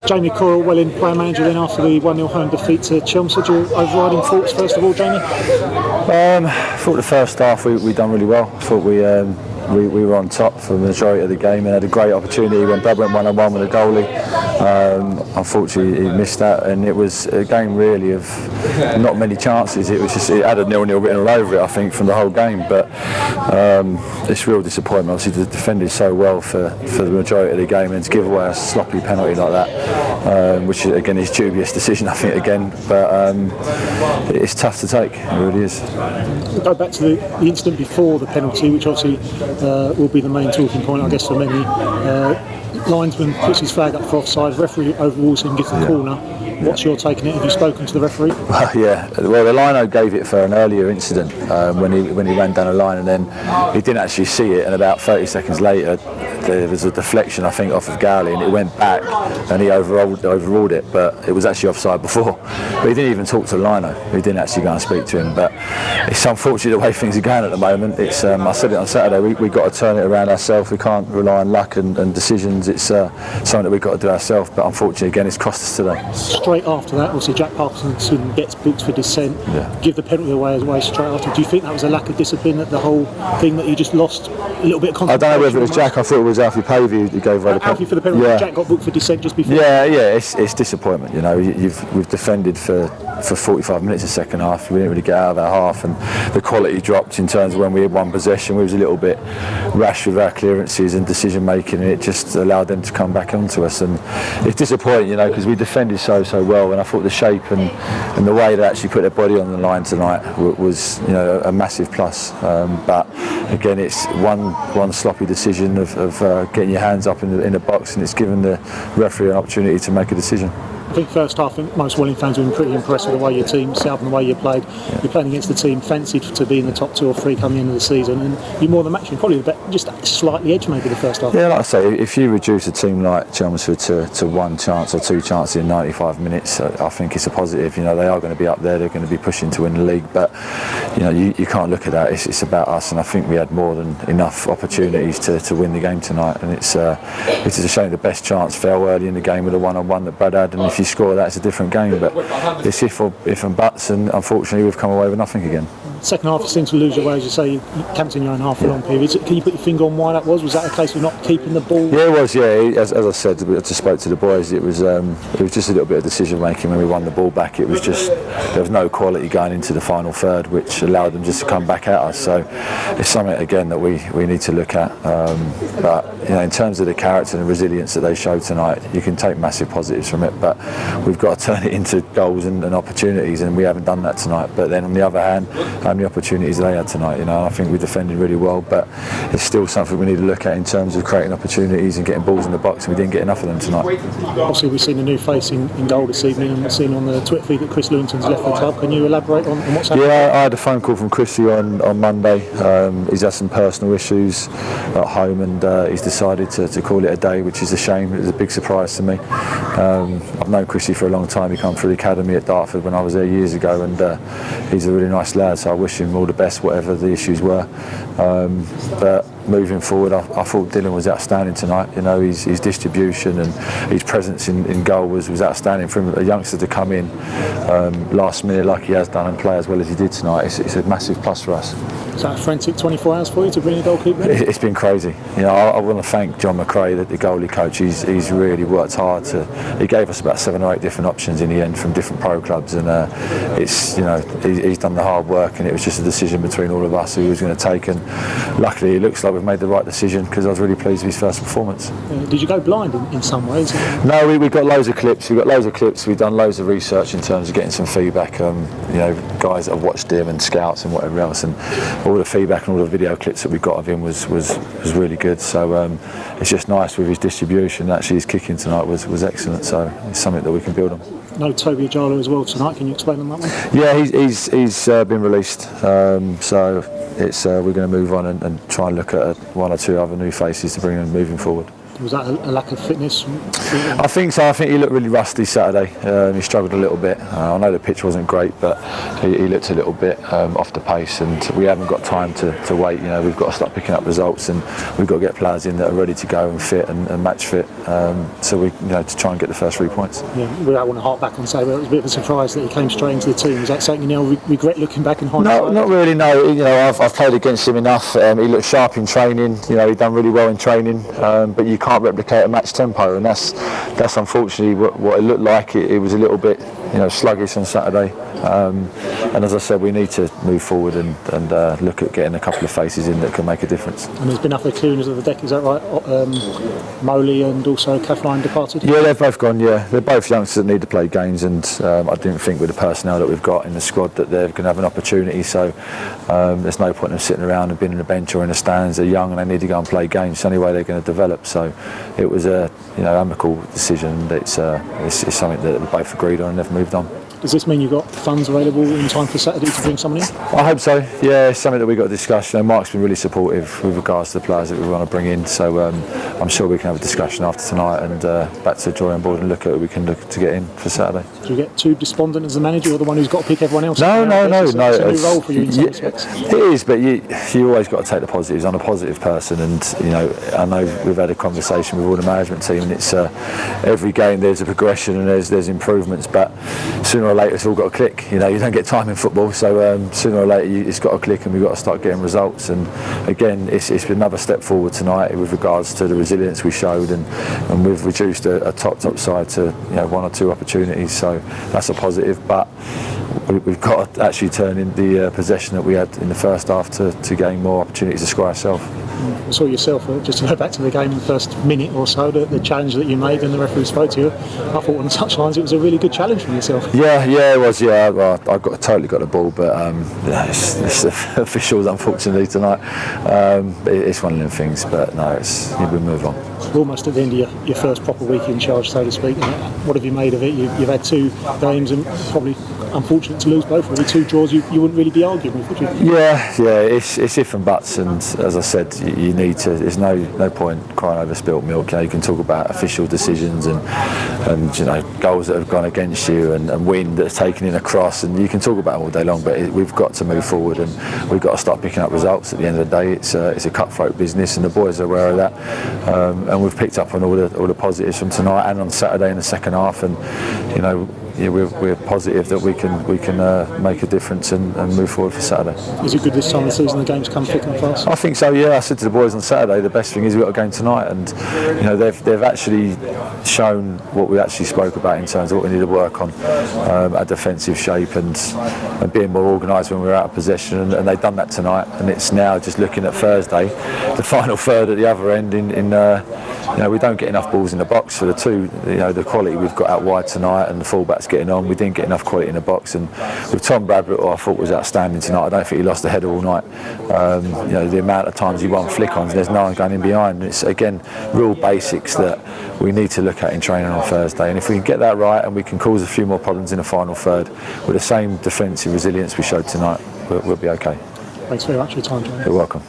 Jamie Coyle, well-in player manager then after the 1-0 home defeat to Chelmsford. Your overriding thoughts first of all, Jamie? I thought the first half we done really well. I thought we were on top for the majority of the game and had a great opportunity when Brad went 1-on-1 with the goalie. Unfortunately he missed that, and it was a game really of not many chances. It had a 0-0 written all over it, I think, from the whole game. But it's real disappointment. Obviously, the defended so well for the majority of the game, and to give away a sloppy penalty like that, which again is dubious decision, I think, again. But it's tough to take. It really is. We'll go back to the incident before the penalty, which obviously will be the main talking point, I guess, for many. Linesman puts his flag up for offside, referee overrules him, gives the corner. What's your take on it? Have you spoken to the referee? Yeah, well, the lino gave it for an earlier incident when he ran down the line, and then he didn't actually see it, and about 30 seconds later there was a deflection, I think, off of Gowley, and it went back and he overruled it, but it was actually offside before. But he didn't even talk to the lino. He didn't actually go and speak to him. But it's unfortunate the way things are going at the moment. It's I said it on Saturday, we've got to turn it around ourselves. We can't rely on luck and decisions. It's something that we've got to do ourselves, but unfortunately again it's cost us today. Straight after that, obviously Jack Parkinson gets booked for dissent, give the penalty away straight after. Do you think that was a lack of discipline, that the whole thing, that you just lost a little bit of concentration? I don't know whether it was Jack. I thought it was Alfie Pavey who gave away the penalty. Alfie for the penalty. Jack got booked for dissent just before. Yeah, it's disappointment. You know, we've defended for 45 minutes in the second half. We didn't really get out of our half, and the quality dropped in terms of when we had one possession. We was a little bit rash with our clearances and decision making, and it just allowed them to come back onto us. And it's disappointing, you know, because we defended so well, and I thought the shape and the way they actually put their body on the line tonight was, you know, a massive plus. But again, it's one sloppy decision of getting your hands up in the box, and it's given the referee an opportunity to make a decision. I think first half, most Welling fans have been pretty impressed with the way your team set up and the way you played. You're playing against a team fancied to be in the top 2 or 3 coming into the season, and you're more than matching, probably just slightly edge maybe the first half. Yeah, like I say, if you reduce a team like Chelmsford to 1 chance or 2 chances in 95 minutes, I think it's a positive. You know, they are going to be up there, they're going to be pushing to win the league, but you know, you can't look at that. It's about us, and I think we had more than enough opportunities to win the game tonight, and it's a shame the best chance fell early in the game with a 1-on-1 that Brad had, and if you score that, it's a different game. But it's if and buts, and unfortunately we've come away with nothing again. Second half, you seem to lose your way, as you say. You camped in your own half for long periods. Can you put your finger on why that was? Was that a case of not keeping the ball? Yeah, it was. Yeah, as I said, I just spoke to the boys. It was just a little bit of decision making when we won the ball back. It was just, there was no quality going into the final third, which allowed them just to come back at us. So it's something again that we need to look at. But you know, in terms of the character and resilience that they showed tonight, you can take massive positives from it. But we've got to turn it into goals and opportunities, and we haven't done that tonight. But then on the other hand, how many opportunities they had tonight? You know, I think we defended really well, but it's still something we need to look at in terms of creating opportunities and getting balls in the box, and we didn't get enough of them tonight. Obviously, we've seen a new face in goal this evening, and we've seen on the Twitter feed that Chris Lewington's left the club. Can you elaborate on what's happening? Yeah, I had a phone call from Chrissy on Monday. He's had some personal issues at home, and he's decided to call it a day, which is a shame. It was a big surprise to me. I've known Chrissy for a long time. He came through the academy at Dartford when I was there years ago, and he's a really nice lad, so I wish him all the best, whatever the issues were. But moving forward, I thought Dylan was outstanding tonight. You know, his distribution and his presence in goal was outstanding. For him, a youngster to come in last minute like he has done and play as well as he did tonight, it's a massive plus for us. Is that a frantic 24 hours for you to bring a goalkeeper in? It's been crazy. You know, I want to thank John McRae, the goalie coach. He's really worked hard he gave us about 7 or 8 different options in the end from different pro clubs, and it's, you know, he's done the hard work, and it was just a decision between all of us who he was going to take, and luckily it looks like we've made the right decision, because I was really pleased with his first performance. Did you go blind in some ways? No, we've got loads of clips. We've done loads of research in terms of getting some feedback. You know, guys that have watched him and scouts and whatever else, and all the feedback and all the video clips that we got of him was really good. So it's just nice with his distribution. Actually, his kicking tonight was excellent. So it's something that we can build on. No Toby Ajalo as well tonight. Can you explain on that one? Yeah, he's been released. So it's we're going to move on and try and look at 1 or 2 other new faces to bring them moving forward. Was that a lack of fitness? I think so. I think he looked really rusty Saturday. He struggled a little bit. I know the pitch wasn't great, but he looked a little bit off the pace, and we haven't got time to wait. You know, we've got to start picking up results, and we've got to get players in that are ready to go and fit and match fit. So we, to try and get the first 3 points. Yeah, we don't want to harp back on say, but it was a bit of a surprise that he came straight into the team. Is that something you now regret looking back in hindsight? No, not really. No, I've played against him enough. He looked sharp in training. He'd done really well in training, but you can't replicate a match tempo, and that's unfortunately what it looked like. It was a little bit sluggish on Saturday, and as I said, we need to move forward and look at getting a couple of faces in that can make a difference. And there's been other cleaners of the deck, is that right? Moley and also Kathleen departed? Yeah, they've both gone. Yeah, they're both youngsters that need to play games, and I didn't think with the personnel that we've got in the squad that they're going to have an opportunity. So there's no point in them sitting around and being in the bench or in the stands. They're young and they need to go and play games. It's the only way they're going to develop. So it was a amicable decision. It's something that we both agreed on and they've moved on. Does this mean you've got funds available in time for Saturday to bring someone in? I hope so. Yeah, it's something that we've got to discuss. Mark's been really supportive with regards to the players that we want to bring in. So I'm sure we can have a discussion after tonight and back to the drawing board and look at what we can look to get in for Saturday. Do you get too despondent as the manager or the one who's got to pick everyone else? No. It's a new role for you in some respects. It is, but you always got to take the positives. I'm a positive person, and I know we've had a conversation with all the management team, and it's every game there's a progression and there's improvements, but sooner or later it's all got to click. You don't get time in football, so sooner or later it's got to click, and we've got to start getting results. And again, it's been another step forward tonight with regards to the resilience we showed, and we've reduced a top side to 1 or 2 opportunities. So that's a positive, but we've got to actually turn in the possession that we had in the first half to gain more opportunities to score ourselves. I saw yourself, just to go back to the game, the first minute or so, the challenge that you made and the referee spoke to you. I thought on the touchlines it was a really good challenge for yourself. Yeah, it was. Yeah, well, I totally got the ball, but it's officials unfortunately tonight. It's one of them things, but no, we move on. We're almost at the end of your first proper week in charge, so to speak. What have you made of it? You've had 2 games and probably unfortunate to lose both. Really, 2 draws you wouldn't really be arguing with, would you? Yeah, it's if and buts, and as I said, you need to. There's no point crying over spilt milk. You can talk about official decisions and goals that have gone against you and wind that's taken in across, and you can talk about it all day long. But we've got to move forward, and we've got to start picking up results. At the end of the day, it's a cutthroat business, and the boys are aware of that. And we've picked up on all the positives from tonight and on Saturday in the second half, and we're positive that we can make a difference and move forward for Saturday. Is it good this time of the season the games come thick and fast? I think so, yeah. I said to the boys on Saturday, the best thing is we've got a game tonight, and they've actually shown what we actually spoke about in terms of what we need to work on, our defensive shape and being more organised when we're out of possession, and they've done that tonight, and it's now just looking at Thursday, the final third at the other end we don't get enough balls in the box for the quality we've got out wide tonight, and the fullbacks getting on. We didn't get enough quality in the box, and with Tom Bradbury, who I thought was outstanding tonight, I don't think he lost the header all night. The amount of times he won flick-ons, there's no one going in behind. It's again real basics that we need to look at in training on Thursday, and if we can get that right and we can cause a few more problems in the final third with the same defensive resilience we showed tonight, we'll be okay. Thanks very much for your time, Jamie. You're welcome.